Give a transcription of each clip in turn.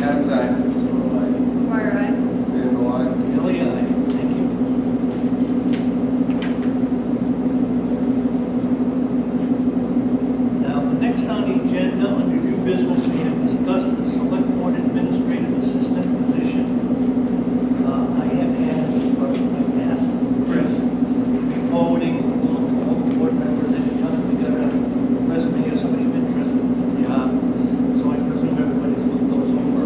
Adams, aye. Dwyer, aye. Randall, aye. Ellie, aye. Thank you. Now, the next on the agenda, under new business, we have discussed the select board administrative assistant position. I have asked Chris to be forwarding along to all the board members anytime we got a resume of somebody of interest in the job. So I presume everybody's looked those over.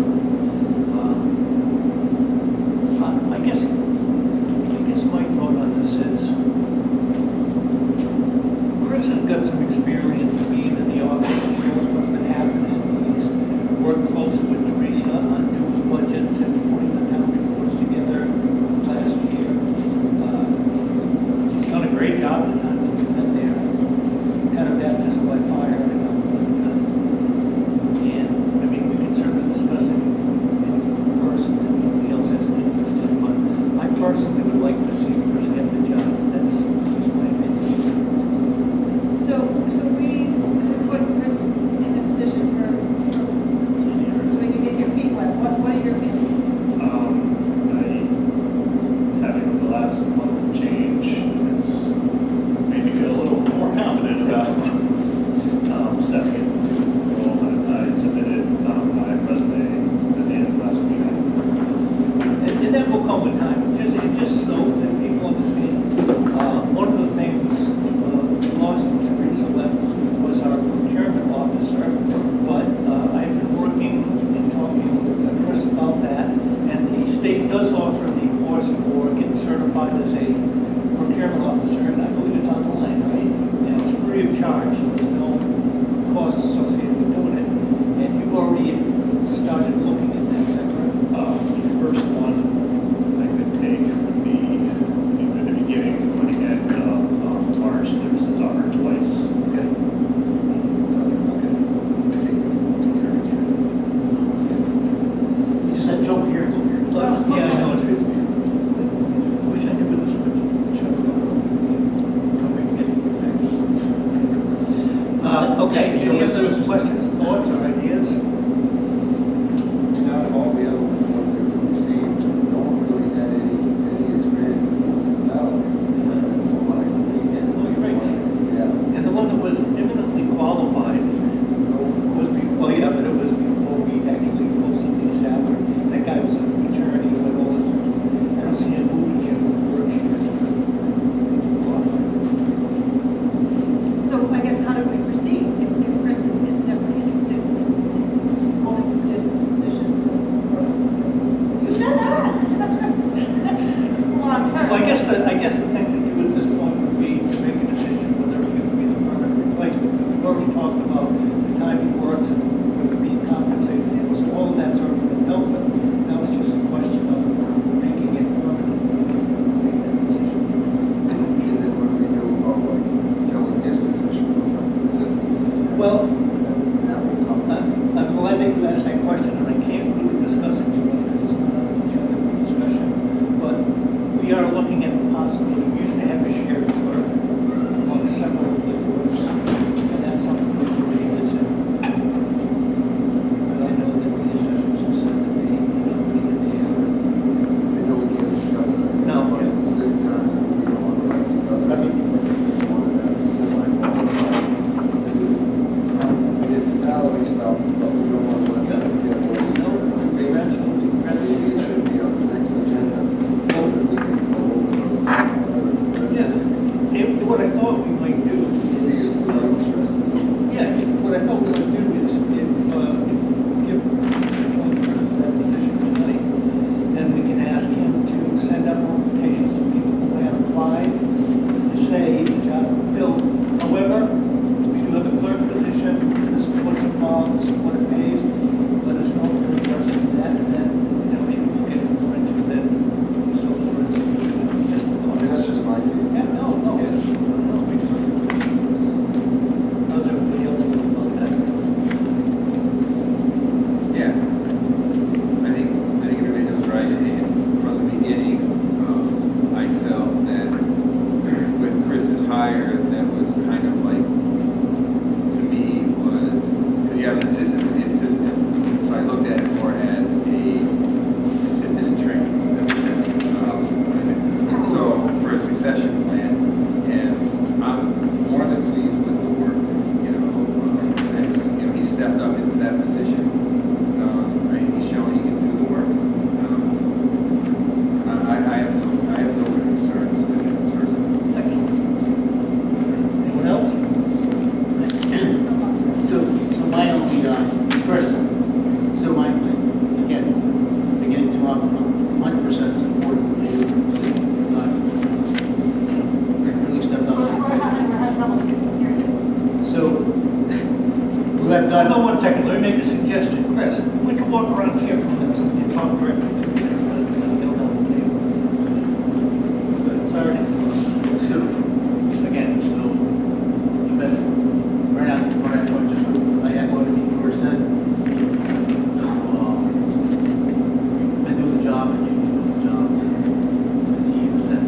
to hear from them, so we can talk directly to them, instead of build on the table. But sorry to So, again, so, you've been, right out, just, I echo everything George said. Been doing the job, and you've been doing the job. The team is that,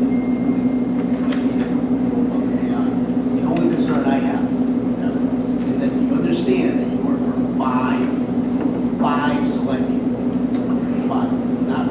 I see that go above and beyond. The only concern I have, is that you understand that you work for five select people. Five, not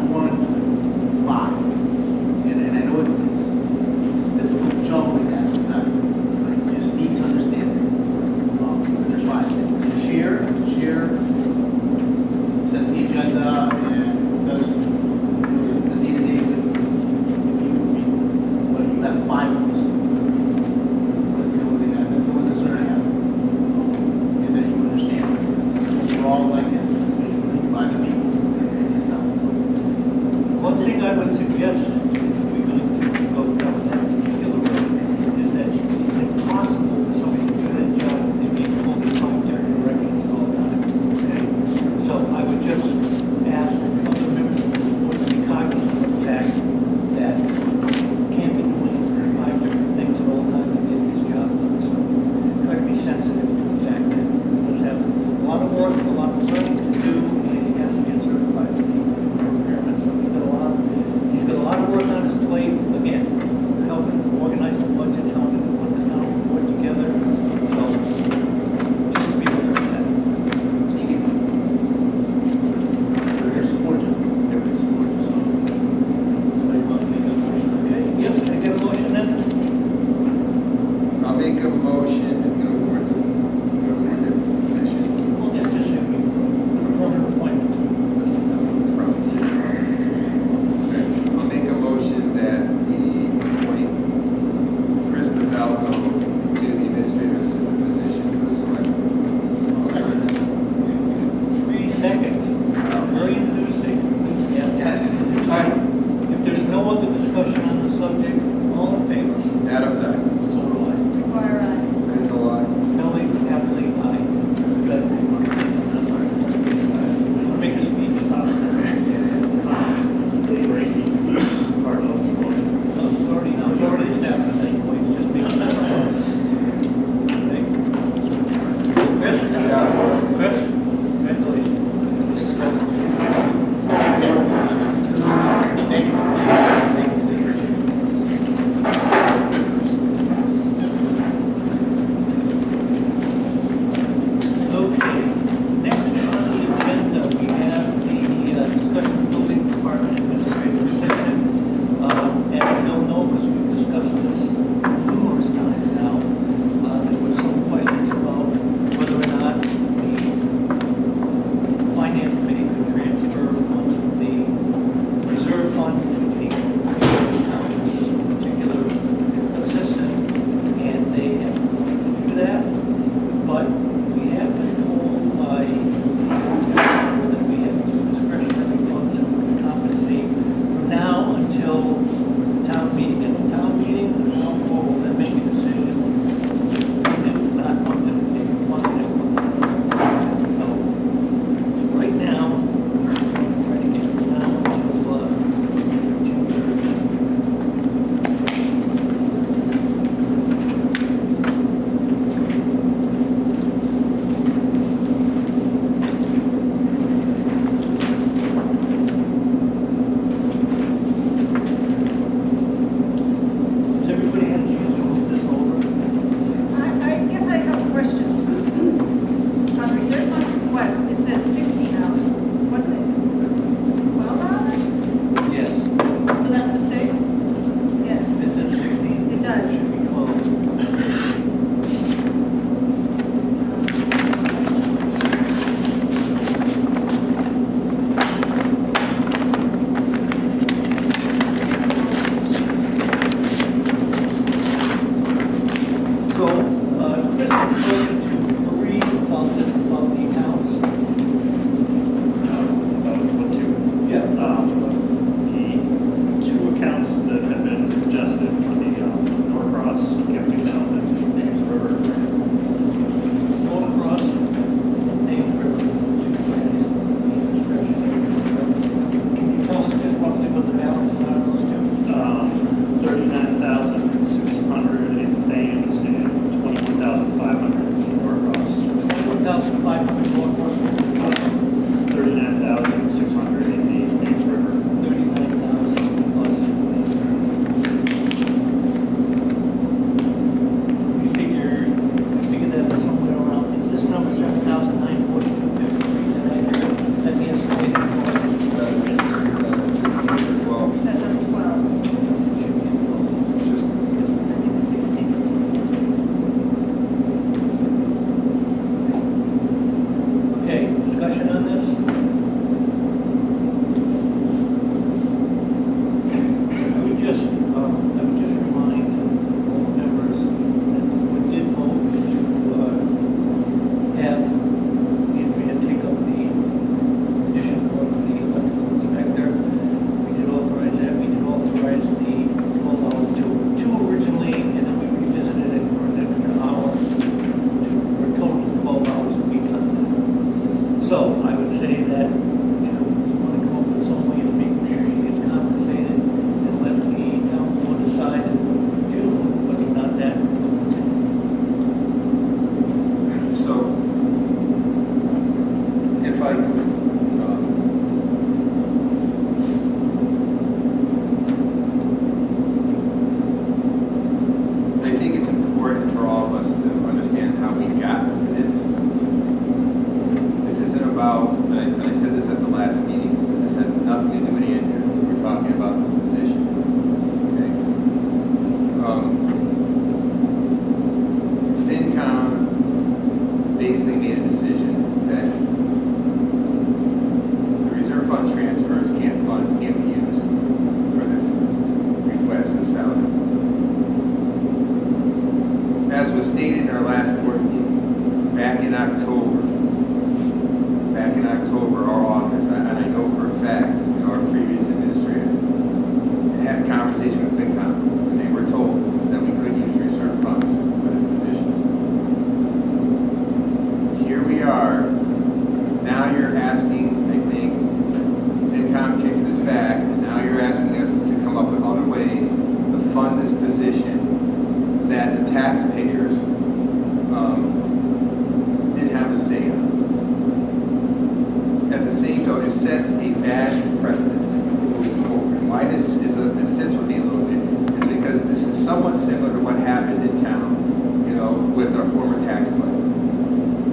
sets a bad precedence moving forward. Why this sits with me a little bit is because this is somewhat similar to what happened in town, you know, with our former tax collector.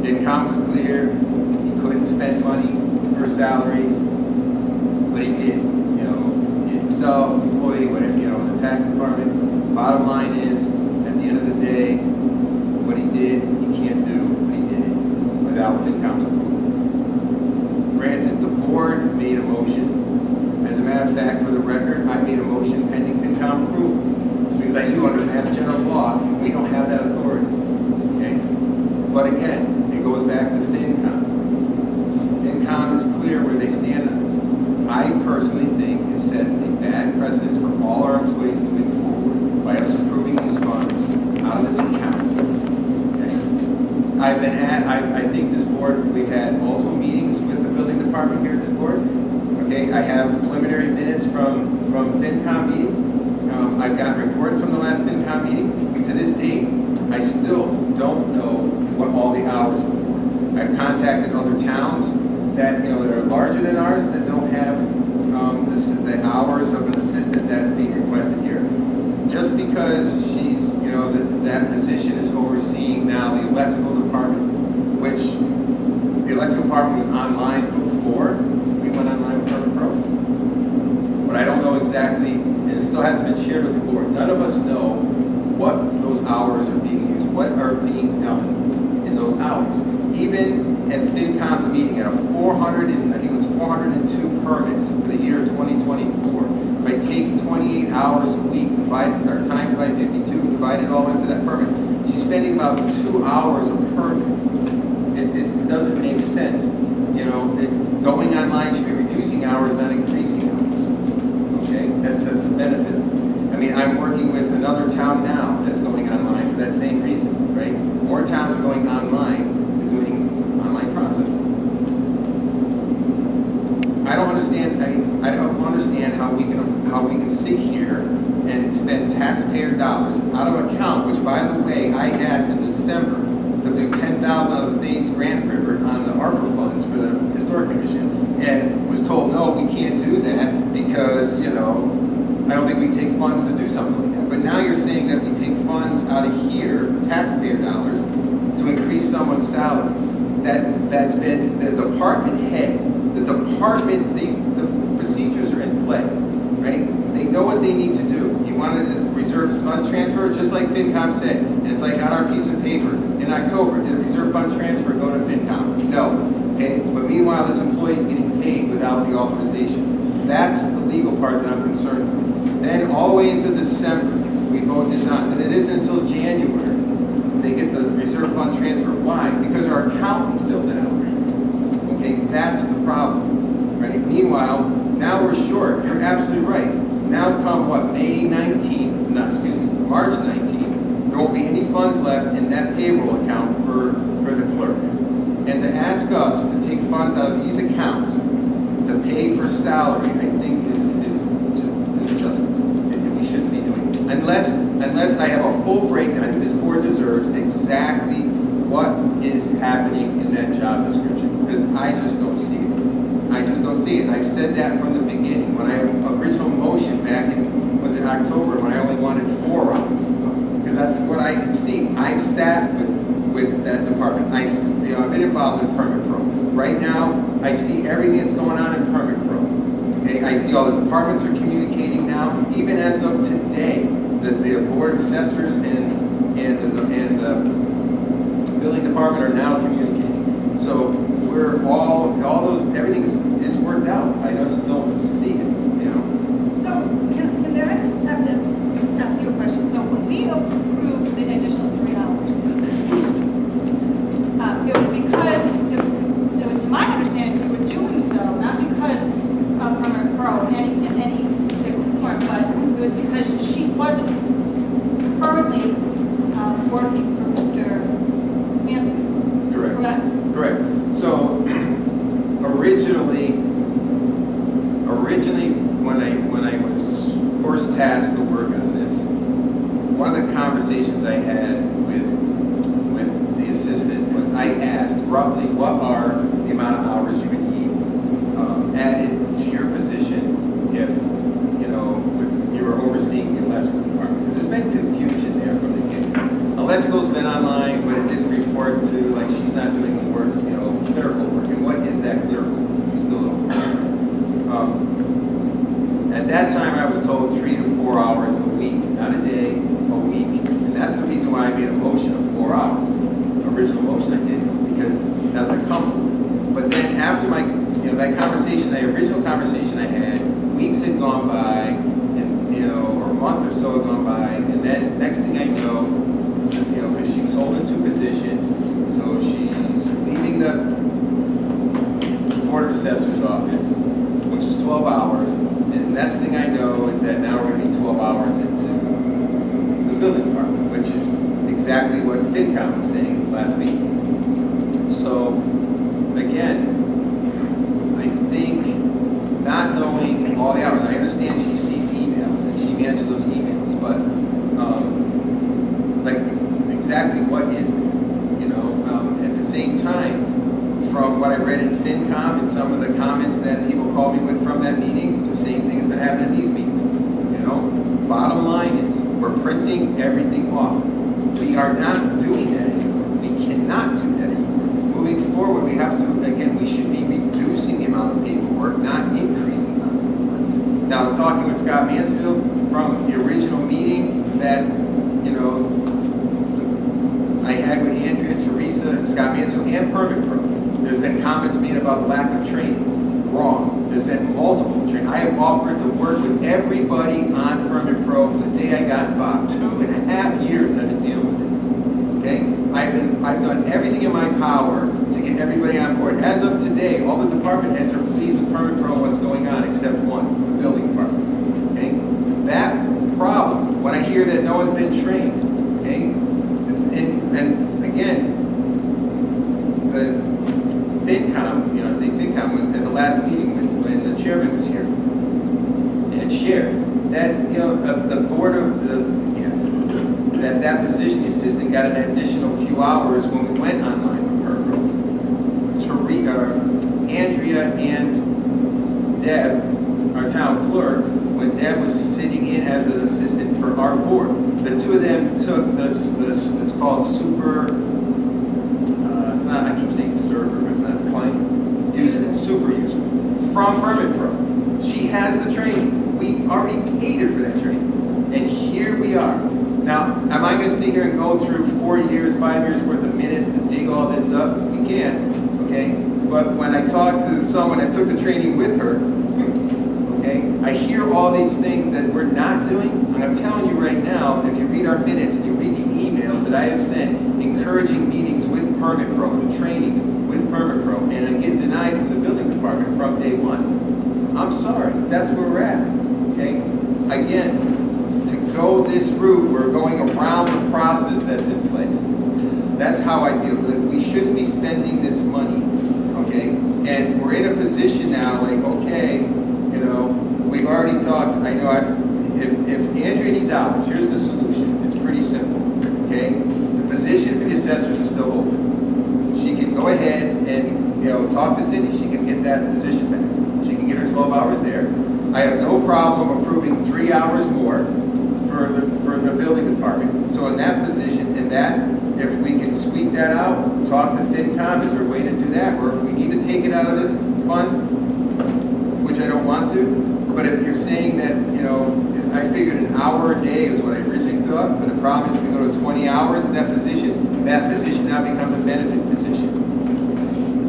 FinCom was clear, he couldn't spend money for salaries, but he did, you know, himself, employee, whatever, you know, in the tax department. Bottom line is, at the end of the day, what he did, he can't do, but he did it without FinCom's approval. Granted, the board made a motion. As a matter of fact, for the record, I made a motion pending FinCom approval, because I knew under Mass General Law, we don't have that authority, okay? But again, it goes back to FinCom. FinCom is clear where they stand on this. I personally think it sets a bad precedence for all our employees moving forward by us approving these funds out of this account. Okay? I think this board, we've had multiple meetings with the building department here at this board. Okay, I have preliminary minutes from FinCom meeting. I've got reports from the last FinCom meeting. And to this date, I still don't know what all the hours are for. I've contacted other towns that, you know, that are larger than ours that don't have the hours of an assistant that's being requested here. Just because she's, you know, that position is overseeing now the electrical department, which the electrical department was online before we went online with Permit Pro. But I don't know exactly, and it still hasn't been shared with the board. None of us know what those hours are being used, what are being done in those hours. Even at FinCom's meeting, at a 402 permits for the year 2024, if I take 28 hours a week, or times by 52, divide it all into that permit, she's spending about 2 hours a permit. It doesn't make sense. You know, going online should be reducing hours, not increasing hours. Okay, that's the benefit. I mean, I'm working with another town now that's going online for that same reason, right? More towns are going online and doing online processing. I don't understand how we can sit here and spend taxpayer dollars out of an account, which, by the way, I asked in December to do 10,000 out of the Thames Grand River on the ARPA funds for the Historic Commission, and was told, no, we can't do that because, you know, I don't think we take funds to do something like that. But now you're saying that we take funds out of here, taxpayer dollars, to increase someone's salary. That's been the department head. The department, the procedures are in play, right? They know what they need to do. You want to reserve fund transfer, just like FinCom said, and it's like on our piece of paper in October. Did a reserve fund transfer go to FinCom? No. Okay. But meanwhile, this employee is getting paid without the authorization. That's the legal part that I'm concerned with. Then all the way into December, we vote this on, and it isn't until January they get the reserve fund transfer. Why? Because our accountant filled it out. Okay, that's the problem, right? Meanwhile, now we're short. You're absolutely right. Now come what, March 19th, there won't be any funds left in that payroll account for the clerk. And to ask us to take funds out of these accounts to pay for salary, I think is just an injustice. And we shouldn't be doing it. Unless I have a full breakdown, I think this board deserves exactly what is happening in that job description, because I just don't see it. I just don't see it. And I've said that from the beginning. When I original motion back in, was it October, when I only wanted 4 hours, because that's what I can see. I've sat with that department. I've been involved in Permit Pro. Right now, I see everything that's going on in Permit Pro. Okay, I see all the departments are communicating now. Even as of today, the Board of Assessors and the Building Department are now communicating. So we're all those, everything is worked out. I just don't see it, you know. So can I just have to ask you a question? So when we approved the additional 3 hours, it was because, it was to my understanding, we were doing so, not because of Permit Pro in any point, but it was because she wasn't currently working for Mr. Manson. Correct. Correct. So originally, when I was first tasked to work on this, one of the conversations I had with the assistant was I asked roughly what are the amount of hours you would need added that time, I was told 3 to 4 hours a week, not a day, a week. And that's the reason why I made a motion of 4 hours. Original motion I did, because that was uncomfortable. But then after my, that conversation, that original conversation I had, weeks had gone by, and, or a month or so had gone by, and then next thing I know, because she was holding 2 positions, so she's leaving the Board of Assessors office, which is 12 hours, and next thing I know is that now we're going to be 12 hours into the building department, which is exactly what FinCom was saying last week. So, again, I think not knowing all the hours, I understand she sees emails and she manages those emails, but exactly what is it? At the same time, from what I read in FinCom and some of the comments that people called me with from that meeting, the same thing has been happening in these meetings. Bottom line is, we're printing everything off. We are not doing that anymore. We cannot do that anymore. Moving forward, we have to, again, we should be reducing the amount of paperwork, not increasing the amount of paperwork. Now, talking with Scott Mansfield from the original meeting that, I had with Andrea, Teresa, and Scott Mansfield, and Permit Pro. There's been comments made about lack of training. Wrong. There's been multiple training. I have offered to work with everybody on Permit Pro from the day I got involved. 2.5 years I've been dealing with this. Okay? I've done everything in my power to get everybody on board. As of today, all the department heads are pleased with Permit Pro and what's going on, except one, the building department. Okay? That problem, when I hear that no one's been trained, okay? And again, the FinCom, I say FinCom, at the last meeting when the chairman was here, had shared that, the board of that position, the assistant, got an additional few hours when we went online with her. Andrea and Deb, our town clerk, when Deb was sitting in as an assistant for our board, the two of them took this it's called super, it's not, I keep saying server, but it's not client, user, super user, from Permit Pro. She has the training. We already paid her for that training. And here we are. Now, am I going to sit here and go through 4 years, 5 years worth of minutes to dig all this up? We can, okay? But when I talk to someone that took the training with her, okay, I hear all these things that we're not doing. And I'm telling you right now, if you read our minutes and you read the emails that I have sent, encouraging meetings with Permit Pro, the trainings with Permit Pro, and I get denied from the building department from day one. I'm sorry, that's where we're at, okay? Again, to go this route, we're going around the process that's in place. That's how I feel, that we shouldn't be spending this money, okay? And we're in a position now, like, okay, we've already talked, I know if Andrea needs hours, here's the solution. It's pretty simple, okay? The position for the assessors is still open. She can go ahead and, talk to Cindy. She can get that position back. She can get her 12 hours there. I have no problem approving 3 hours more for the building department. So in that position, if we can sweep that out, talk to FinCom, is there a way to do that? Or if we need to take it out of this fund, which I don't want to, but if you're saying that, I figured an hour a day is what I originally thought, but the problem is if we go to 20 hours in that position now becomes a benefit position.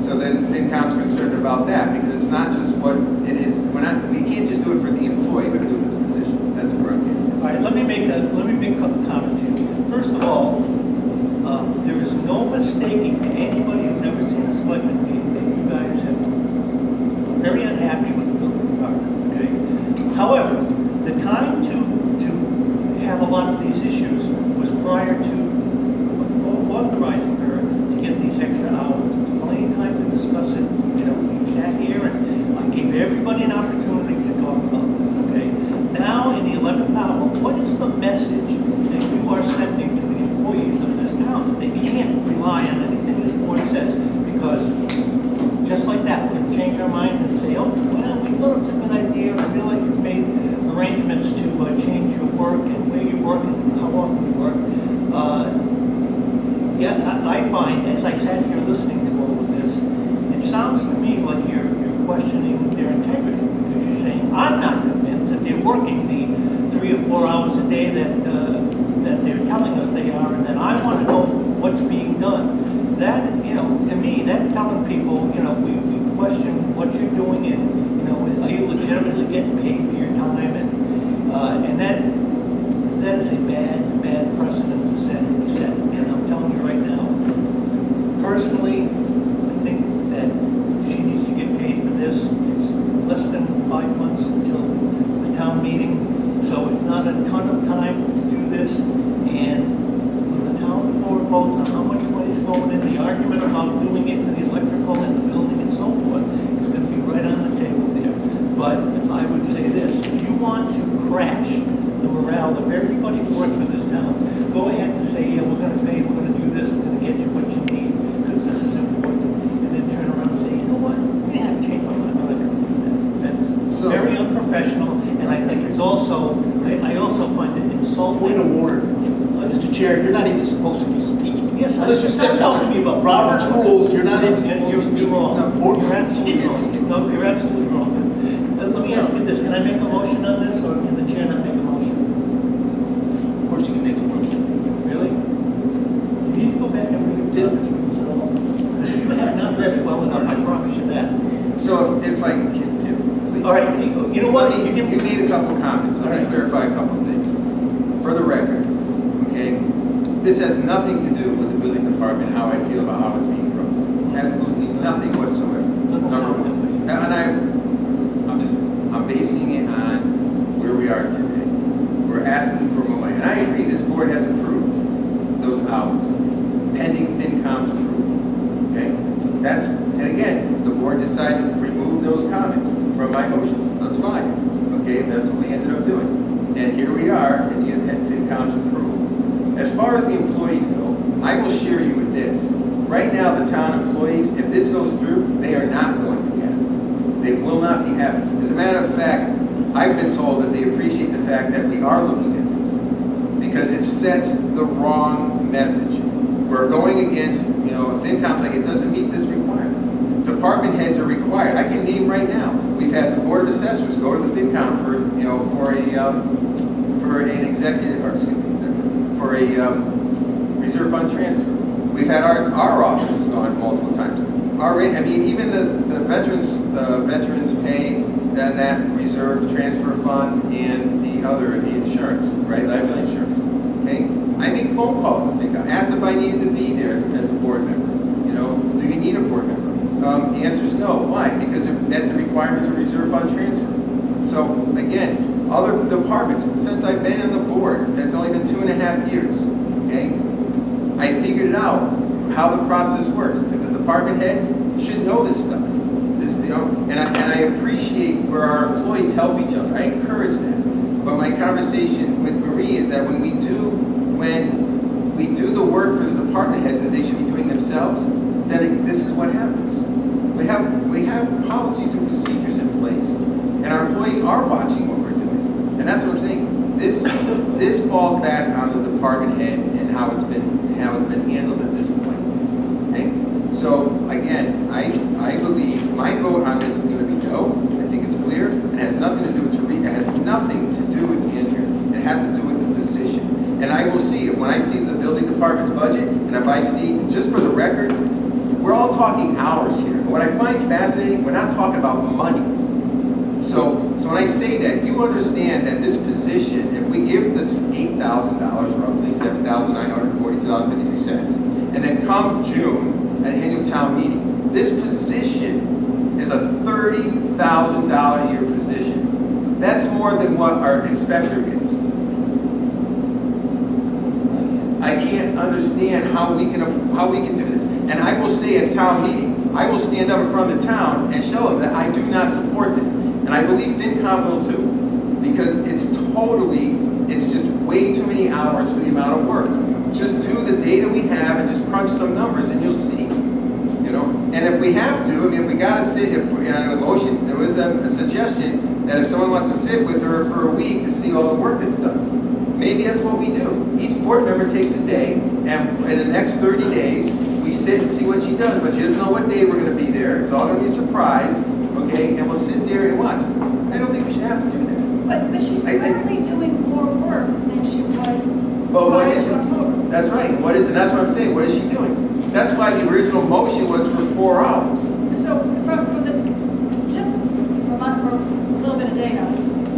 So then FinCom's concerned about that, because it's not just what it is. We can't just do it for the employee, we have to do it for the position. That's where I'm getting. All right, let me make a couple comments here. First of all, there is no mistaking to anybody who's ever seen a selectment meeting that you guys have been very unhappy with the building department, okay? However, the time to have a lot of these issues was prior to authorizing her to get these extra hours. There was plenty of time to discuss it. We sat here and I gave everybody an opportunity to talk about this, okay? Now, in the 11th hour, what is the message that you are sending to the employees of this town, that they can't rely on anything this board says? Because just like that, we're going to change our minds and say, oh, well, we thought it was a good idea. I realize you've made arrangements to change your work and where you work and how often you work. I find, as I sat here listening to all of this, it sounds to me like you're questioning their integrity, because you're saying, I'm not convinced that they're people, you know, we question what you're doing and, you know, are you legitimately getting paid for your time? And that is a bad precedent to set. And I'm telling you right now, personally, I think that she needs to get paid for this. It's less than 5 months until the town meeting, so it's not a ton of time to do this. And when the town floor votes on how much money is going in, the argument about doing it for the electrical and the building and so forth is going to be right on the table there. But I would say this, if you want to crash the morale of everybody who works for this town, go ahead and say, yeah, we're going to pay, we're going to do this, we're going to get you what you need, because this is important, and then turn around and say, you know what, we have changed my mind, I'm not going to do that. That's very unprofessional, and I think it's also, I also find it insulting. Point of order. Mr. Chair, you're not even supposed to be speaking. Yes, Unless you step telling down. me about Robert's rules, you're not even supposed to be speaking. You're wrong. You're absolutely wrong. No, you're absolutely wrong. Let me ask you this, can I make a motion on this, or can the chair not make a motion? Of course, you can make a motion. Really? You need to go back and read the Robert's rules at all. You have not read it well enough, I promise you that. So if I can, please. All right, you know what? You made a couple comments, let me clarify a couple of things. For the record, okay, this has nothing to do with the building department, how I feel about how it's being run. Absolutely nothing whatsoever. Doesn't sound that way. And I'm basing it on where we are today. We're asking for more money. And I agree, this board has approved those hours, pending FinCom's approval. Okay? And again, the board decided to remove those comments from my motion. That's fine. Okay, if that's what we ended up doing. And here we are, in the FinCom's approval. As far as the employees go, I will share you with this. Right now, the town employees, if this goes through, they are not going to be happy. They will not be happy. As a matter of fact, I've been told that they appreciate the fact that we are looking at this because it sets the wrong message. We're going against, you know, FinCom's like it doesn't meet this requirement. Department heads are required. I can name right now. We've had the Board of Assessors go to the FinCom for, you know, for an executive, or excuse me, for a reserve fund transfer. We've had our offices gone multiple times. Already, I mean, even the veterans pay, then that reserve transfer fund and the insurance, right, liability insurance. Okay, I make phone calls to FinCom, asked if I needed to be there as a board member. You know, do you need a board member? The answer is no. Why? Because it met the requirements of reserve fund transfer. So again, other departments, since I've been on the board, it's only been 2.5 years. Okay, I figured it out how the process works. If the department head should know this stuff. This, you know, and I appreciate where our employees help each other. I encourage that. But my conversation with Marie is that when we do the work for the department heads that they should be doing themselves, then this is what happens. We have policies and procedures in place, and our employees are watching what we're doing. And that's what I'm saying. This falls back on the department head and how it's been handled at this point. Okay? So again, I believe my vote on this is going to be no. I think it's clear. It has nothing to do with Tariq. It has nothing to do with Andrea. It has to do with the position. And I will see when I see the building department's budget, and if I see, just for the record, we're all talking hours here. And what I find fascinating, we're not talking about money. So when I say that, you understand that this position, if we give this $8,000, roughly $7,942.53, and then come June, at annual town meeting, this position is a $30,000 a year position. That's more than what our inspector gets. I can't understand how we can do this. And I will say at town meeting, I will stand up in front of the town and show them that I do not support this. And I believe FinCom will too. Because it's just way too many hours for the amount of work. Just do the data we have and just crunch some numbers and you'll see. You know? And if we have to, I mean, if we gotta sit, if in a motion, there was a suggestion that if someone wants to sit with her for a week to see all the work that's done, maybe that's what we do. Each board member takes a day, and in the next 30 days, we sit and see what she does. But she doesn't know what day we're gonna be there. It's all gonna be a surprise, okay? And we'll sit there and watch. I don't think we should have to do that. But she's currently doing more work than she was But what prior is to it? October. That's right. And that's what I'm saying. What is she doing? That's why the original motion was for 4 hours. So from the, just for a little bit of data,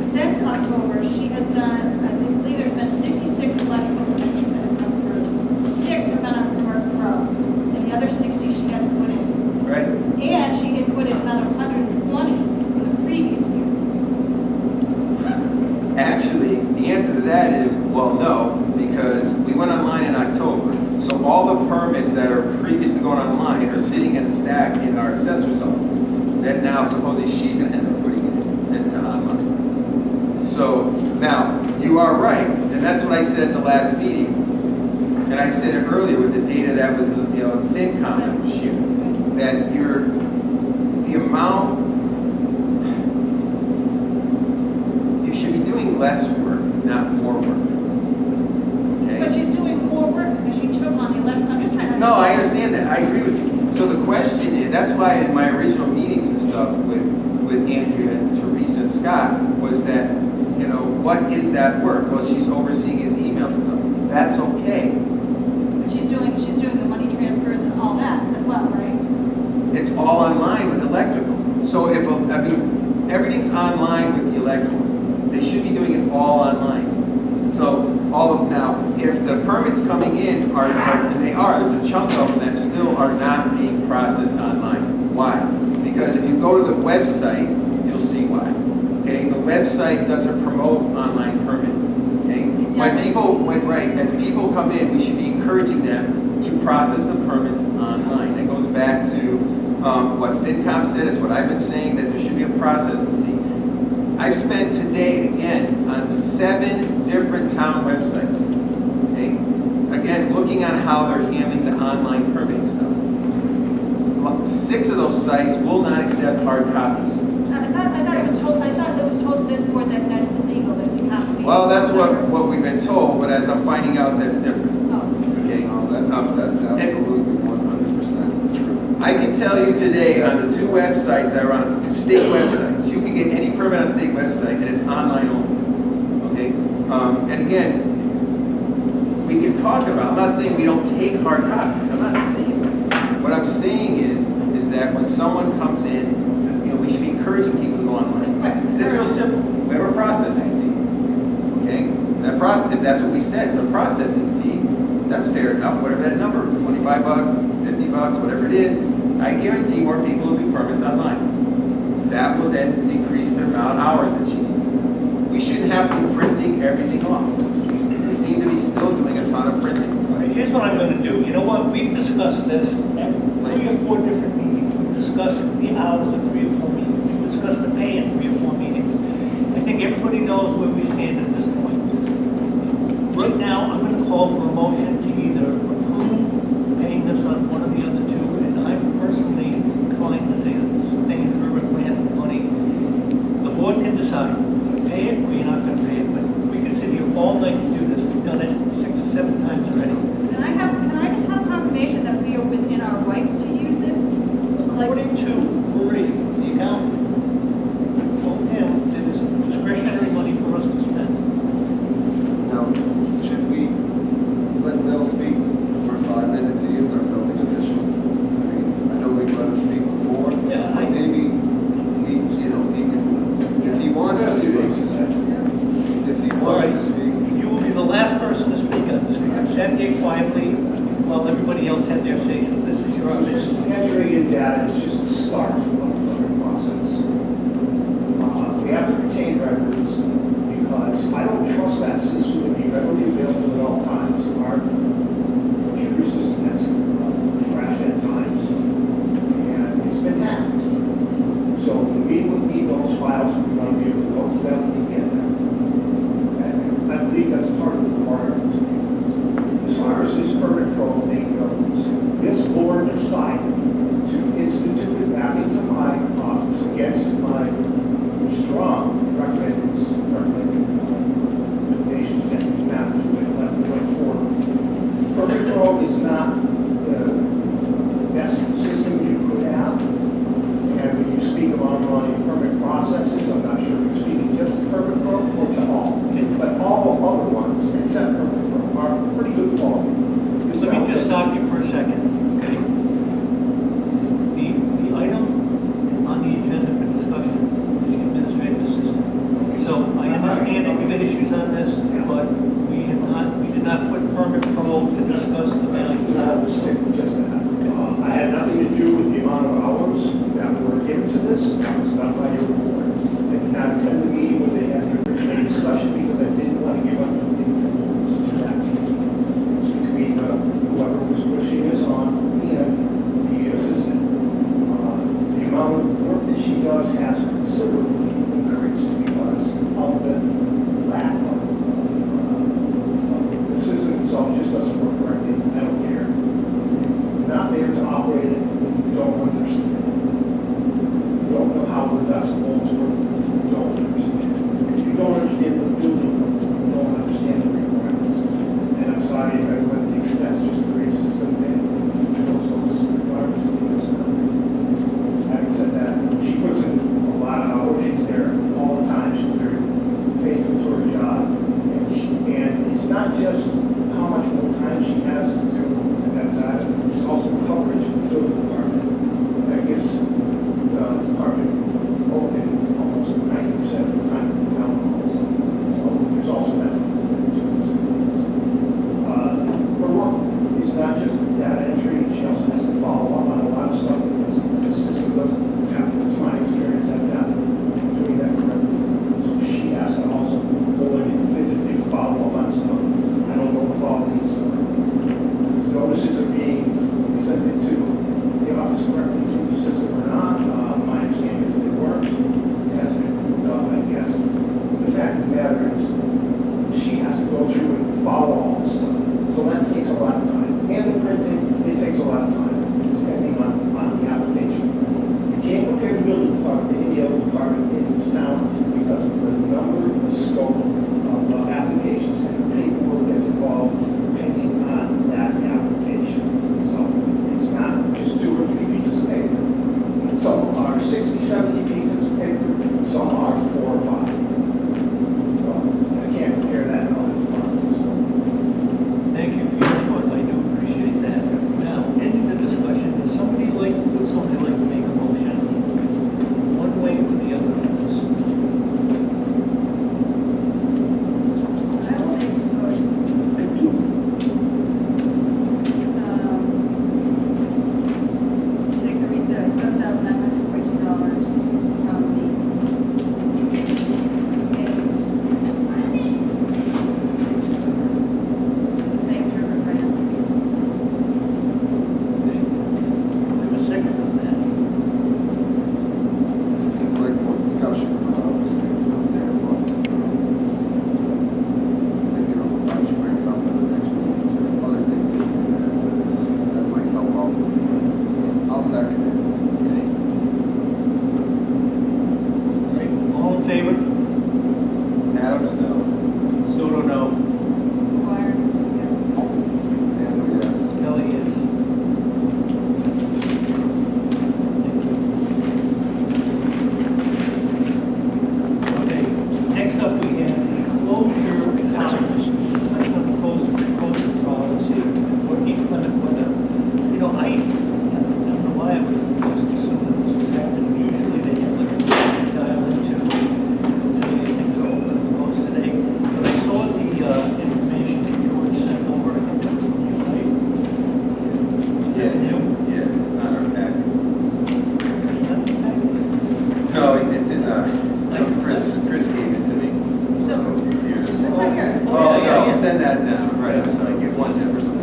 since October, she has done, I believe there's been 66 electrical permits that have come through. 6 have been on Commercial Pro, and the other 60 she had to put in. Right? And she had put in another 120 from the previous year. Actually, the answer to that is, well, no, because we went online in October. So all the permits that are previously going online are sitting in a stack in our assessor's office that now supposedly she's going to end up putting it into online. So now, you are right, and that's what I said at the last meeting. And I said it earlier with the data that was, FinCom that was shared, that the amount, you should be doing less work, not more work. Okay? But she's doing more work because she took on the electrical. I'm just trying to. No, I understand that. I agree with you. So the question is, that's why in my original meetings and stuff with Andrea and Teresa and Scott was that, what is that work? Well, she's overseeing his emails and stuff. That's okay. But she's doing the money transfers and all that as well, right? It's all online with electrical. So everything's online with the electrical. They should be doing it all online. So now, if the permits coming in are, and they are, there's a chunk of them that still are not being processed online. Why? Because if you go to the website, you'll see why. Okay, the website doesn't promote online permitting. Okay, as people come in, we should be encouraging them to process the permits online. It goes back to what FinCom said. It's what I've been saying, that there should be a processing fee. I've spent today, again, on 7 different town websites. Okay? Again, looking on how they're handling the online permitting stuff. 6 of those sites will not accept hard copies. I thought it was told to this board that that's illegal, that you have to be. Well, that's what we've been told, but as I'm finding out, that's different. Oh. Okay? That's absolutely 100% true. I can tell you today on the 2 websites that are on state websites, you can get any permit on state website and it's online only. Okay? And again, we can talk about, I'm not saying we don't take hard copies. I'm not saying that. What I'm saying is that when someone comes in, we should be encouraging people to go online. Right. It's real simple. We have a processing fee. Okay? That process, if that's what we said, it's a processing fee. That's fair enough, whatever that number is, $25, $50, whatever it is. I guarantee more people will do permits online. That will then decrease the amount of hours that she needs. We shouldn't have to be printing everything off. We seem to be still doing a ton of printing. All right, here's what I'm gonna do. You know what, we've discussed this at 3 or 4 different meetings. We've discussed the hours at 3 or 4 meetings. We've discussed the pay at 3 or 4 meetings. I think everybody knows where we stand at this point. Right now, I'm gonna call for a motion to either approve paying this on one of the other 2, and I'm personally inclined to say that this thing for a grant money. The board can decide, you're gonna pay it or you're not gonna pay it, but we can sit here all night and do this. We've done it 6 or 7 times already. Can I just have confirmation that we are within our rights to use this? According to Marie, the accountant, told him that it's discretionary money for us to spend. Now, should we let Bill speak for 5 minutes? He is our building official. I know we've let him speak before. Yeah, Maybe he can, if he wants to speak, All right, you will be the last person to speak on this. You sat there quietly while everybody else had their say, so this is your opportunity. Entering in data is just the start of the process. We have to retain records because I don't trust that system to be readily available at all times. Our computer system has crashed at times, and it's been hacked. So we would need those files, we're going to be able to go to them and get them. And I believe that's part of the requirements. As far as this permit program goes, this board decided to institute it back into my got issues on this, but we did not put permit pro to discuss the values. I was sick, just that. I had nothing to do with the amount of hours that were given to this. That was done by your board. I did not attend the meeting where they had the original discussion because I didn't want to give up the influence to that. Between whoever was pushing this on and the assistant. The amount of work that she does has considerably increased because of the lack of the system itself just doesn't work correctly. I don't care. Not there to operate it, you don't understand. You don't know how the decibels work, you don't understand. If you don't understand the building, you don't understand the requirements. And I'm sorry if everyone thinks that's just a great system, then those requirements of this. Having said that, she puts in a lot of hours, she's there all the time, she's very faithful to her job. And it's not just how much more time she has to do that side, it's also coverage for the building department. That gives the department open almost 90% of the time in the town halls. So there's also that. Her work is not just data entry, she also has to follow up on a lot of stuff because the system doesn't have, to my experience, have that doing that correctly. So she has to also go in and physically follow up on stuff. I don't know if all these notices are being presented to the office correctly through the system or not. My understanding is they weren't. It hasn't been done, I guess. The fact of the matter is, she has to go through and follow all this stuff. So that takes a lot of time. And the printing, it takes a lot of time, depending on the application. You can't compare the building department to any other department in this town because of the number, the scope of applications and the paperwork that's involved depending on that application. So it's not just 2 or 3 pieces of paper. Some are 60, 70 pieces of paper, some are 4 or 5. So I can't compare that to other departments. Thank you for your input, I do appreciate that. Now, ending the discussion, would somebody like to make a motion, one way or the other on this? I will make a motion. Take the $7,942 from the Thames River Grant. We have a second on that. I'd like more discussion, but obviously it's not there, but maybe I should bring it up for the next meeting, if there are other things that we can add to this that might help out. I'll second it. All right, all in favor? Adams, no. Soto, no. Required, yes. And yes. Kelly, yes. Thank you. Okay, next up we have the closure policy. Discussion on the closure policy for inclement weather. You know, I don't know why I would just assume that this was happening. Usually they have like a dial into, tell you things are open and closed today. But I saw the information that George sent over, I think that was from you, right? Yeah, it's not our package. It's not the package? No, it's in, Chris gave it to me. So, Here. it's right here. Oh, yeah, no, yeah. send that down, right, so I give one to Everson.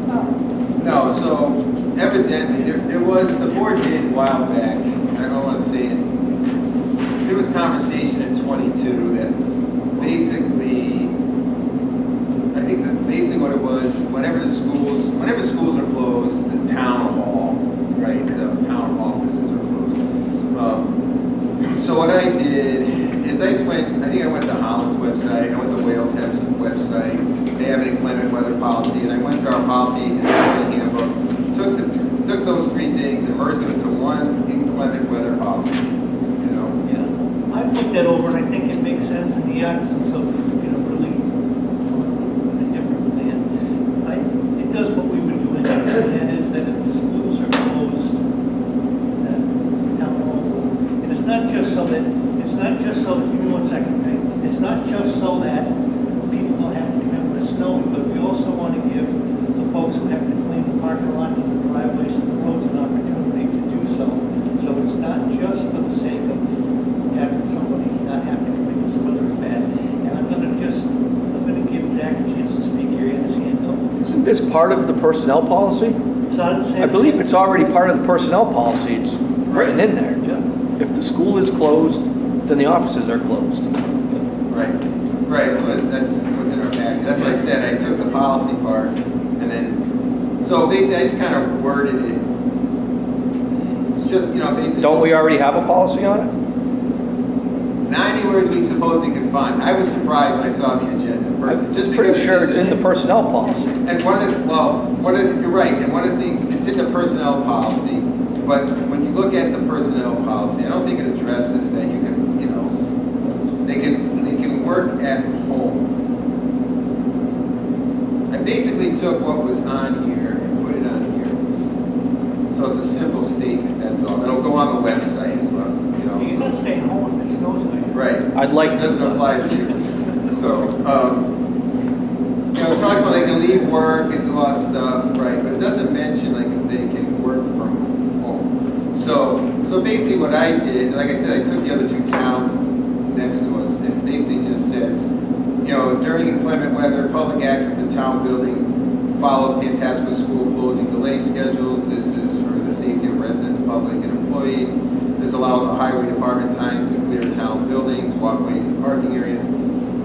Oh, No, so evidently, there was, the board did a while back, I don't want to say it, there was conversation in 22 that basically, I think that basically what it was, whenever schools are closed, the town hall, right, the town offices are closed. So what I did is I think I went to Holland's website, I went to Wales Hemp's website, they have an inclement weather policy, and I went to our policy and handbook, took those 3 things and merged them into one inclement weather policy, you know? Yeah, I've looked that over and I think it makes sense in the absence of, really a different plan. It does what we would do anyways, and that is that if the schools are closed, that town hall, and it's not just so that, give me 1 second, okay? it's not just so that people don't have to come in when it's snowing, but we also want to give the folks who have to clean the parking lots and the driveways and the roads an opportunity to do so. So it's not just for the sake of having somebody not have to come in because the weather is bad. And I'm going to give Zach a chance to speak here and his hand up. Isn't this part of the personnel policy? I believe it's already part of the personnel policy. It's written in there. Yeah. If the school is closed, then the offices are closed. Right, right, that's what's in our packet. That's what I said, I took the policy part, and then, so basically, I just kind of worded it. It's just, basically. Don't we already have a policy on it? 90 words we supposedly could find. I was surprised when I saw the agenda, I'm just pretty because sure it's in the personnel policy. And you're right, and one of the things, it's in the personnel policy, but when you look at the personnel policy, I don't think it addresses that you can, they can work at home. I basically took what was on here and put it on here. So it's a simple statement, that's all. It'll go on the website as well, You're not staying home if it snows on you. Right. I'd like It to. doesn't apply to you. So, it talks about they can leave work and do all that stuff, right? But it doesn't mention like if they can work from home. So basically what I did, like I said, I took the other two towns next to us and basically just says, during inclement weather, public access to town building follows Tantascwa school closing delay schedules. This is for the safety of residents, public, and employees. This allows a highway department time to clear town buildings, walkways, and parking areas.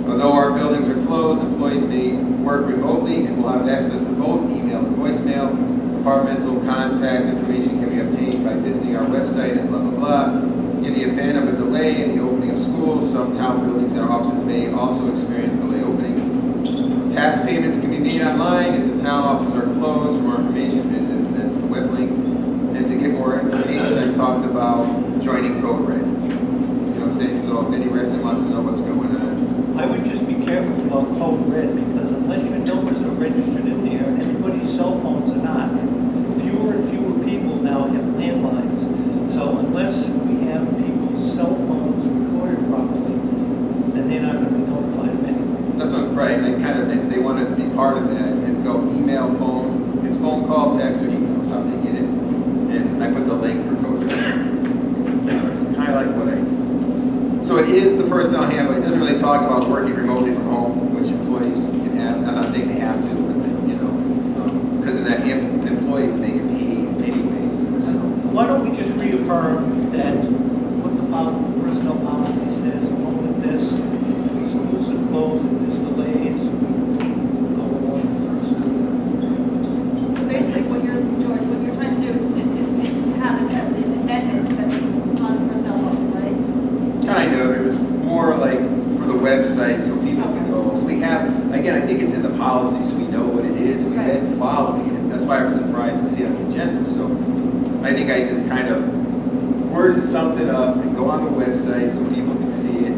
Although our buildings are closed, employees may work remotely and will have access to both email and voicemail. Departmental contact information can be obtained by visiting our website and blah, blah, blah. In the event of a delay in the opening of schools, some town buildings and offices may also experience delay openings. Tax payments can be made online if the town offices are closed. For more information, visit that's the web link. And to get more information, I talked about joining Code Red. You know what I'm saying? So if any resident wants to know what's going on. I would just be careful about Code Red because unless your numbers are registered in there, and everybody's cell phones are not, and fewer and fewer people now have landlines. So unless we have people's cell phones recorded properly, then they're not going to be notified of anything. That's what, right, they want to be part of that and go email, phone, it's phone call, text, or email is how they get it. And I put the link for Code Red. It's kind of like what so it is the personnel handbook. It doesn't really talk about working remotely from home, which employees can have. I'm not saying they have to, but because in that employees may get paid anyways. So Why don't we just reaffirm that what the personnel policy says, along with this, if the schools are closed, if there's delays, go along first. So basically, George, what you're trying to do is have this as an amendment that's on the personnel policy, right? kind of, it was more like for the website so people can go. So we have, again, I think it's in the policy so we know what it is. We've been following it. That's why I was surprised to see it on the agenda. So I think I just kind of worded something up and go on the website so people can see it.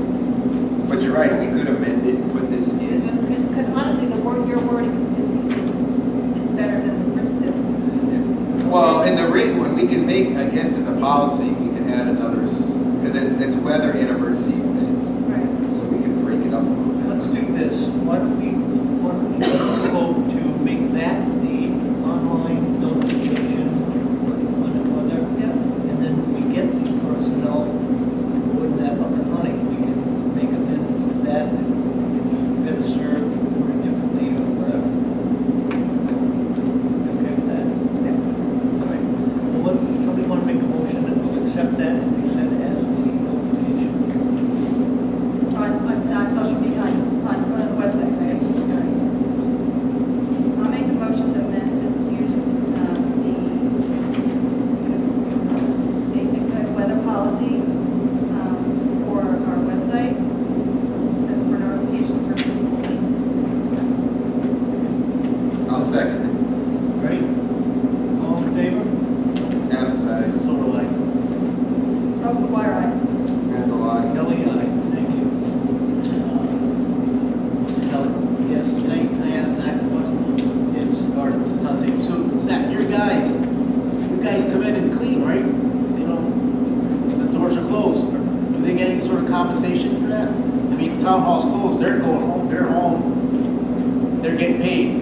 But you're right, we could amend it and put this in. Because honestly, your wording is better than written. Well, in the written one, we can make, I guess in the policy, we can add another, because it's weather and emergency events. Right. So we can break it up a little bit. Let's do this. Why don't we vote to make that the online notification on the weather? Yep. And then when we get the personnel, put that up and running, we can make amendments to that and we think it's better served or differently or whatever. You okay with that? Yep. All right. Well, somebody want to make a motion that we'll accept that and we send as the notification? town hall's closed, they're going home, they're home, they're getting paid.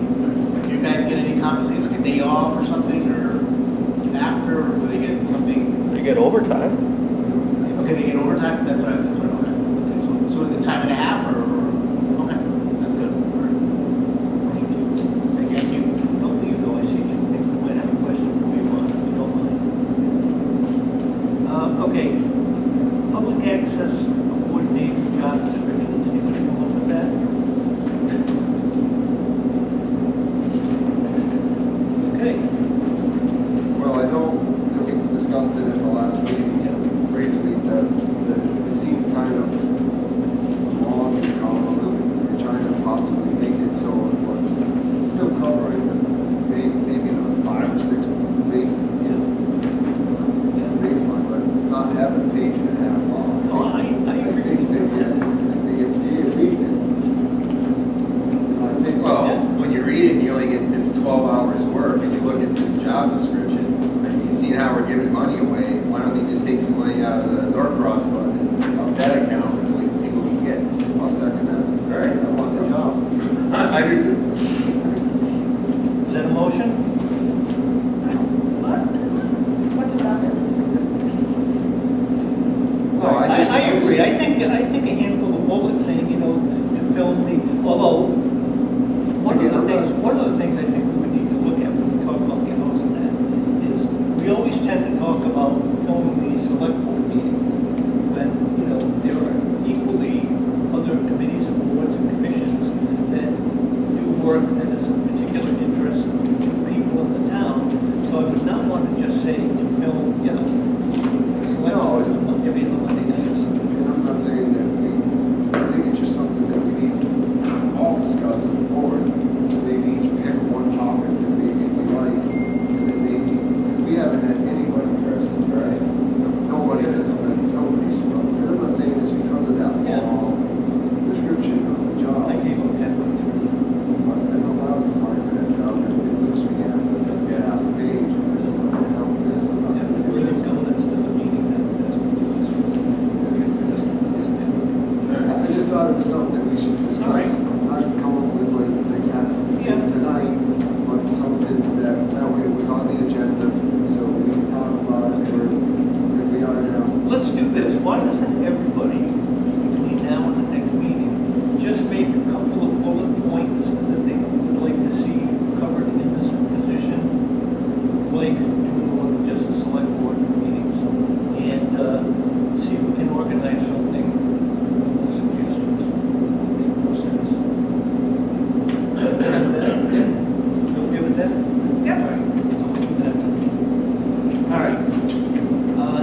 Do you guys get any compensation, like a day off or something, or after, or do they get something? They get overtime. Okay, they get overtime, that's right, okay. So is it time and a half, or, okay, that's good. All right. Thank you. Don't leave though, I see you might have a question for me, Ron, if you don't mind. Okay, public access coordinator job descriptions, anybody come up with that? Okay. Well, I know that we discussed it at the last meeting briefly, that it seemed kind of long and convoluted. We're trying to possibly make it so it was still covering maybe the 5 or 6 baseline, but not having a page and a half long. No, I agree with you. I think it's scared reading it. And I think, Well, when you read it, you only get, it's 12 hours work, and you look at this job description, and you see how we're giving money away, why don't we just take some money out of the Norcross fund and out that account, and we see what we get? I'll second that. All right. I want the job. I do too. Is that a motion? What does that mean? No, I just. I agree, I think a handful of bullets saying, you know, to film the, although, one of the things I think we would need to look at when we talk about the house and that is, we always tend to talk about filming these select board meetings when, you know, there are equally other committees and boards and commissions that do work that is of particular interest to people in the town. So I would not want to just say to film, you know, the select No, board every other Monday night or something. And I'm not saying that I think it's just something that we need to all discuss as a board. Maybe each pick one topic that maybe we like, and then maybe, because we haven't had anybody, Chris, right? Nobody has been, nobody, so, and I'm not saying it's because of that Yeah. long description of the job. I gave up halfway through. But I know I was applying for that job, and it looks me after the half a page, and what the hell is this? I'm not You have to gonna do bring this. it going instead of meeting, that's what it is. I just thought it was something that we should discuss. All right. Not come up with like an exact Yeah. tonight, but something that way it was on the agenda, so we can talk about it for, like we are now. Let's do this, why doesn't everybody, between now and the next meeting, just make a couple of bullet points that they would like to see covered in this position, like doing more than just the select board meetings, and see if we can organize something from those suggestions. Make more sense. You okay with that? Yep. All right, so we'll do that. All right.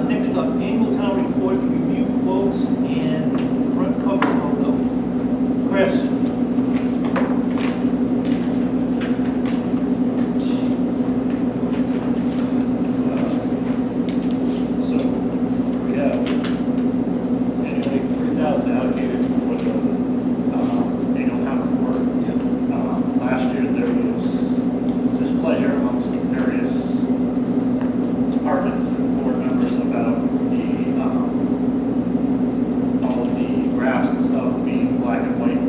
Next up, annual town reports, review quotes, and front cover photo. Chris? So we have annually 3,000 allocated for the annual town report. Last year there was displeasure amongst various departments and board members about the all of the graphs and stuff being black and white.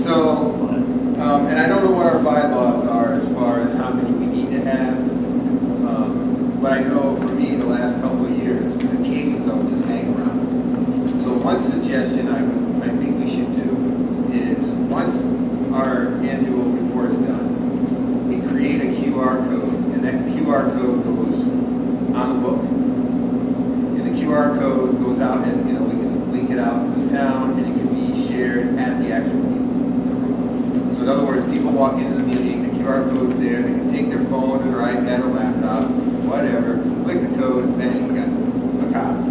So, and I don't know what our bylaws are as far as how many we need to have. But I know for me, the last couple of years, the cases I would just hang around. So one suggestion I think we should do is once our annual report's done, we create a QR code, and that QR code goes on the book. And the QR code goes out, and we can link it out to the town, and it can be shared at the actual meeting. So in other words, people walk into the meeting, the QR code's there, they can take their phone or their iPad or laptop, whatever, click the code, and bang, you got a copy.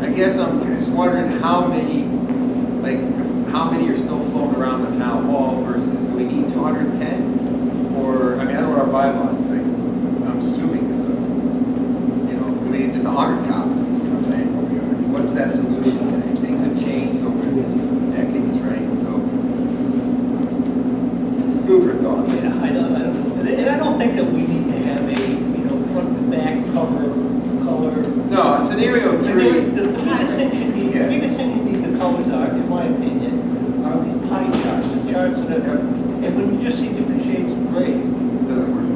I guess I'm just wondering how many are still floating around the town hall versus, do we need 210? Or, I mean, I don't know what our bylaws, I'm assuming is do we need just 100 copies, you know what I'm saying? What's that solution today? Things have changed over decades, right? So, food for thought. Yeah, I don't, and I don't think that we need to have a, front to back cover, color. No, scenario The 3, biggest thing you need, the biggest thing you need the colors are, in my opinion, are these pie charts, the charts that are, and when you just see different shades of gray. doesn't work.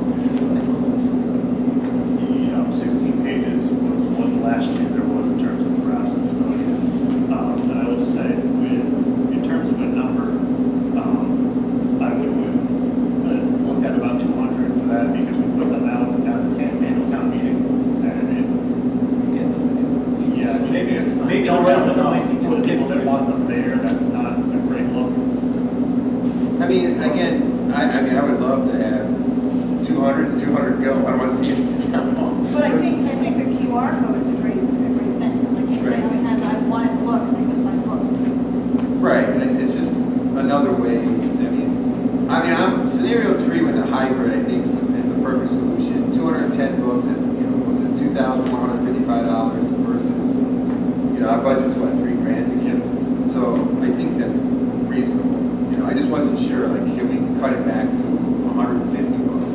The 16 pages was what last year there was in terms of graphs and stuff. And I would just say, in terms of a number, I would look at about 200 for that because we put them out at the annual town meeting. And maybe Maybe don't the have round enough might be for the people that 250. want them there. That's not a great look. I mean, again, I would love to have 200 go. I don't want to see it at the town hall. But I think the QR code is a great thing. Because I can't tell you how many times I wanted to look and I couldn't find a book. Right, and it's just another way. I'm scenario 3 with the hybrid. I think is the perfect solution. 210 books at was it $2,155 versus our budget's what, $3,000 this year? So I think that's reasonable. I just wasn't sure, can we cut it back to 150 books?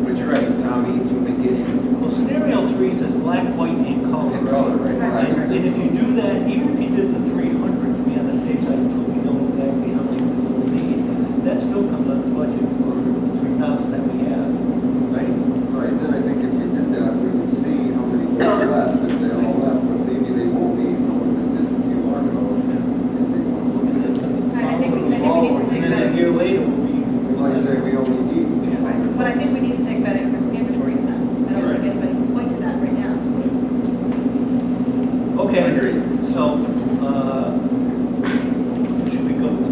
But you're right, town meetings we've been getting. Well, scenario 3 says black, white, and color. And color, right? So I And think if you do that, even if you did the 300 to be on the safe side, until we know exactly how many we'll need, that still comes on the budget for the 3,000 that we have, right? Right, then I think if we did that, we would see how many books left, if they all left, but maybe they won't be, knowing that there's a QR code, and they want to look at it. I think we need to take And then a better, year later, we'll be. We might say we only need 200. but I think we need to take better inventory of that. I don't think anybody can point to that right now. Okay, I agree. so, should we go with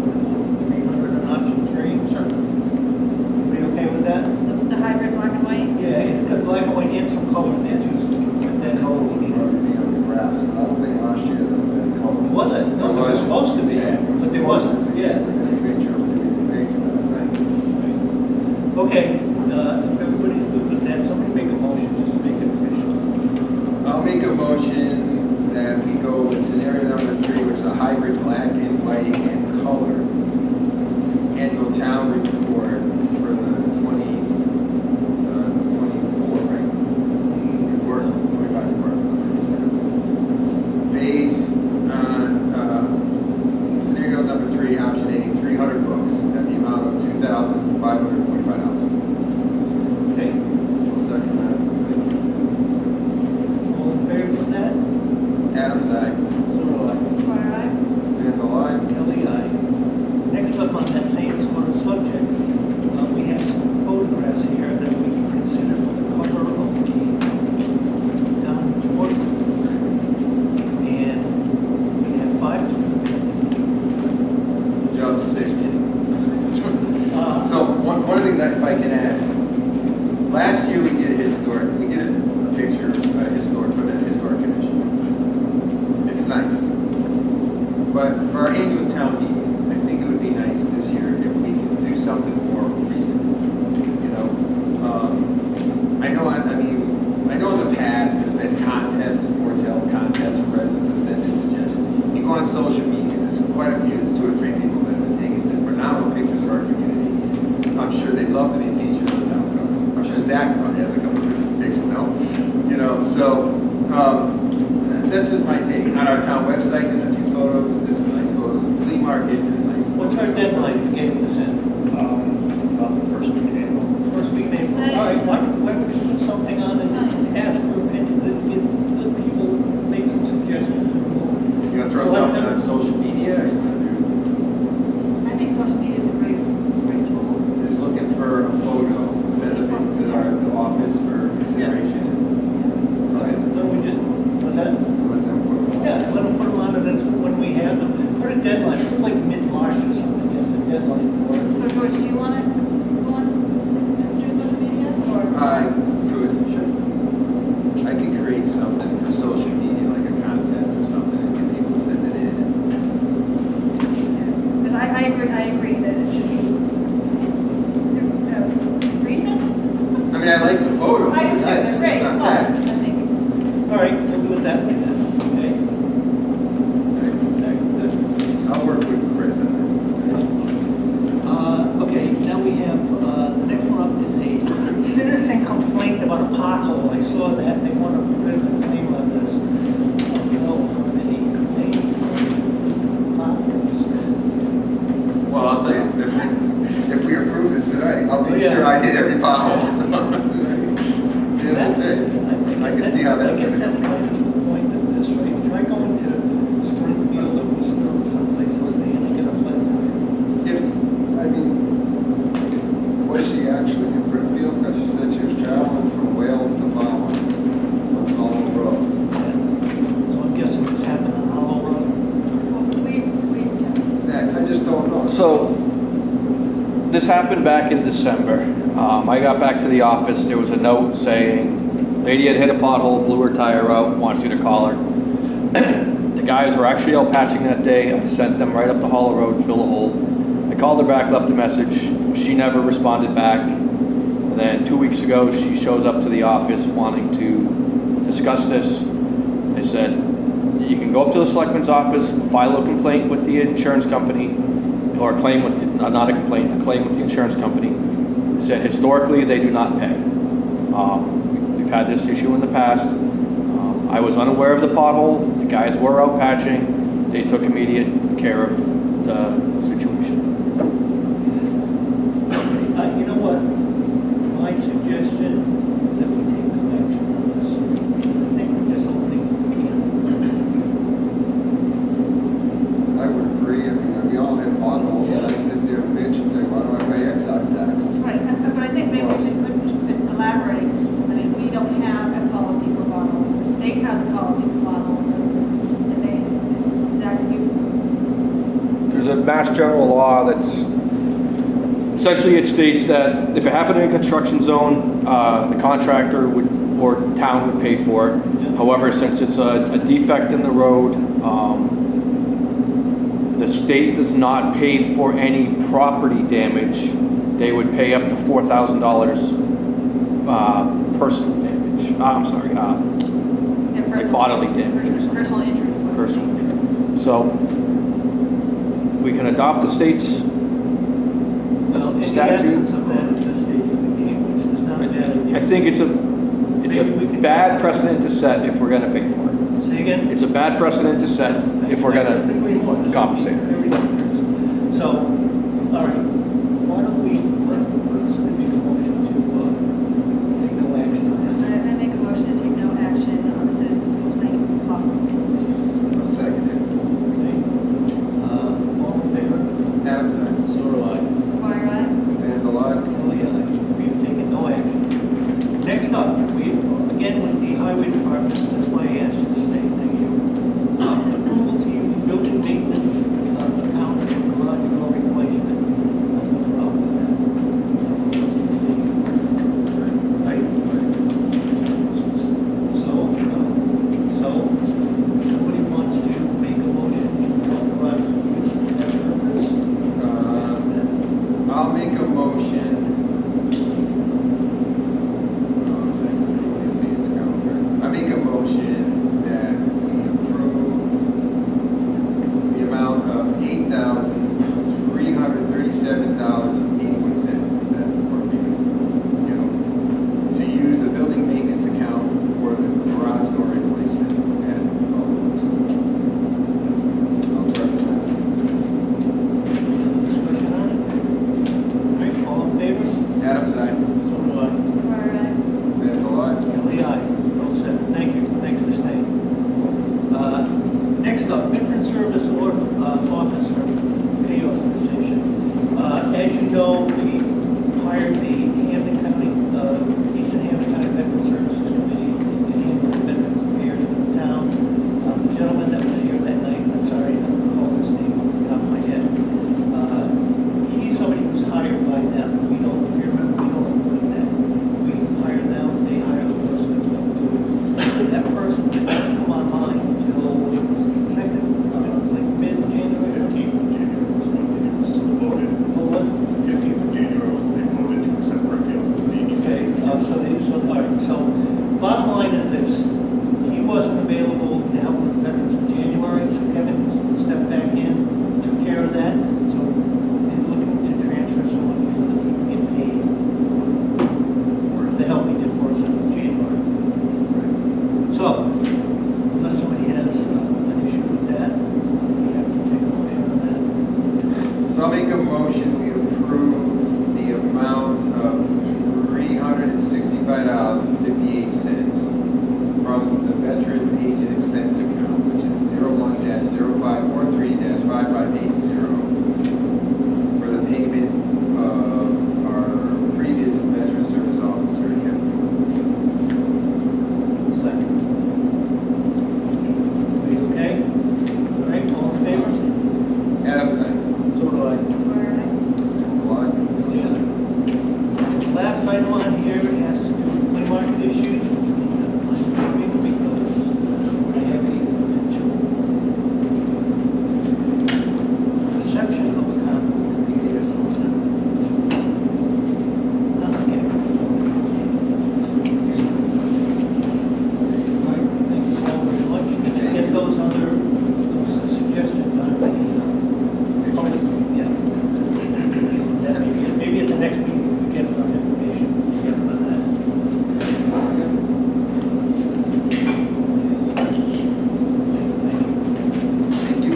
300 on option 3? Sure. Are we okay with that? The hybrid black and white. Yeah, it's got black and white and some color in there too, so we can get that color we need. Already be on the graphs, but I don't think last year there was any color. Was it? No, there was supposed to be, but there wasn't, yeah. We made sure we didn't pay for that. Right, right. Okay, if everybody's good with that, somebody make a motion just to make it official. I'll make a motion that we go with scenario number 3, which is a hybrid black and white and color annual town report for the 24, right? Report, 25 report. Based on scenario number 3, option A, 300 books at the amount of $2,545. Okay, I'll second that. all in favor of that? Adam's aye. Fire eye. And the line, Kelly, aye. Next up on that same sort of subject, we have some photographs here that we can consider for the cover of the town report. And we have 5 to Job 6. Uh, So one of the things that if I can add, last year we did a picture, historic for the historic commission. It's nice. But for our annual town meeting, I think it would be nice this year if we could do something more recent. I know in the past there's been contests, there's more contests for residents to send in suggestions. You go on social media, there's quite a few, there's 2 or 3 people that have been taking just phenomenal pictures of our community. I'm sure they'd love to be featured on the town cover. I'm sure Zach probably has a couple of pictures, so that's just my take. On our town website, there's a few photos, there's some nice photos of the flea market, this in? About the first week in April. First week in April. All right, why don't we put something on and ask for opinion, that get the people make some suggestions and we'll. You gonna throw select something them. on social media, or you gonna do, I think social media is a great tool. just looking for a photo, send it into the office for consideration? All right, then we just, what's that? Let them put it on. Yeah, let them put them on and then when we have them, put a deadline, put like mid-March or something, that's the deadline for it. So George, do you want to go on and do social media or? I could, I could create something for social media, like a contest or something, and get people to send it in. Because I agree that it should be recent. I mean, I like the photos. I do too, Nice, they're it's great, not but I bad. think, All right, we'll do it that way then, okay? Good. I'll work with Chris on Okay, now we have, the next one up is a citizen complaint about a pothole. I saw that, they want to put a claim on this. I don't know how many complaints, potholes. that. Well, I'll tell you, if we approve this tonight, I'll Oh, make yeah. sure I hit every pothole. So, at the end of That's, the day, I can see how that's I guess gonna that's go. kind of the point of this, right? Try going to Springfield or Worcester or someplace and see, and they get a flat tire. If, I mean, was she actually in Brimfield? Because she said she was traveling from Wales to Falmouth on Hollow Road. So I'm guessing this happened on Hollow Road. we, I just don't know. So, this happened back in December. I got back to the office, there was a note saying, lady had hit a pothole, blew her tire out, wants you to call her. The guys were actually out patching that day, I sent them right up to Hollow Road, fill a hole. I called her back, left a message, she never responded back. And then 2 weeks ago, she shows up to the office wanting to discuss this. I said, you can go up to the selectman's office, file a complaint with the insurance company, or a claim with, not a complaint, a claim with the insurance company. Said historically, they do not pay. We've had this issue in the past. I was unaware of the pothole, the guys were out patching, they took immediate care of the situation. You know what? My suggestion is that we take no action on this. I think we're just opening the can. I would agree. I mean, we all have potholes, and I sit there and bitch and say, why do I pay excise tax? right, but I think maybe we could elaborate. I mean, we don't have a policy for potholes. The state has a policy for potholes. And they, Zach, you, There's a Mass General law that's, essentially it states that if it happened in a construction zone, the contractor would, or town would pay for it. However, since it's a defect in the road, the state does not pay for any property damage. They would pay up to $4,000 personal damage. I'm sorry, and like bodily damage. Personal injuries. Personal. So we can adopt the state's Well, in the statute. absence of that at this stage of the game, which is not a bad idea. I think it's a Maybe we can- bad precedent to set if we're gonna pay for it. Say again? It's a bad precedent to set if we're I couldn't gonna agree more. This compensate. would be very dangerous. So, all right, why don't we, let's make a motion to take no action on I that. make a motion to take no action on the citizens' complaint pothole. I'll second it. Okay? All in favor? Adam's eye. So do I. Why, right? And the lot, Oh, yeah, we've taken no action. Next up, we, again, with the highway department, that's why I asked you to stay, thank you. Approval to use building maintenance account for garage door replacement. So I'll make a motion, we approve the amount of $365.58 from the Veterans Agent Expense Account, which is 01-0543-5580, for the payment of our previous Veteran Service Officer. Second. Are you okay? All right, all in favor? Adams, aye. So do I. Line. The last item on here has to do with flea market issues, which means that I'm moving because I have a potential perception of a conflict to be there sometime. Okay. All right, thanks all very much. Did you get those other those suggestions on the public? Yeah. That maybe at the next meeting, if we get enough information, we'll get about that. Thank you. Thank you.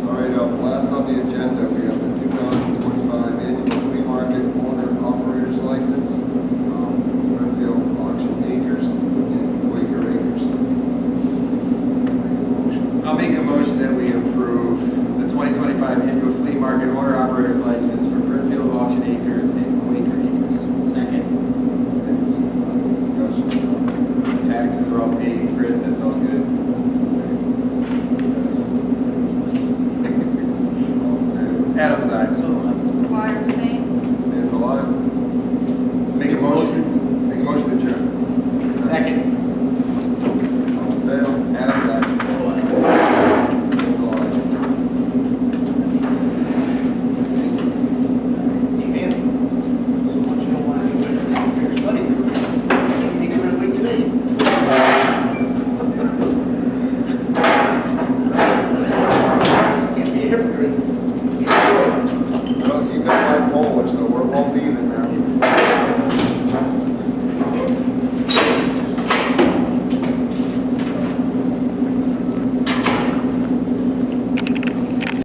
All right, last on the agenda, we have the 2025 annual flea market owner operator's license, Brimfield Auction Acres and Quaker Acres. I'll make a motion that we approve the 2025 annual flea market owner operator's license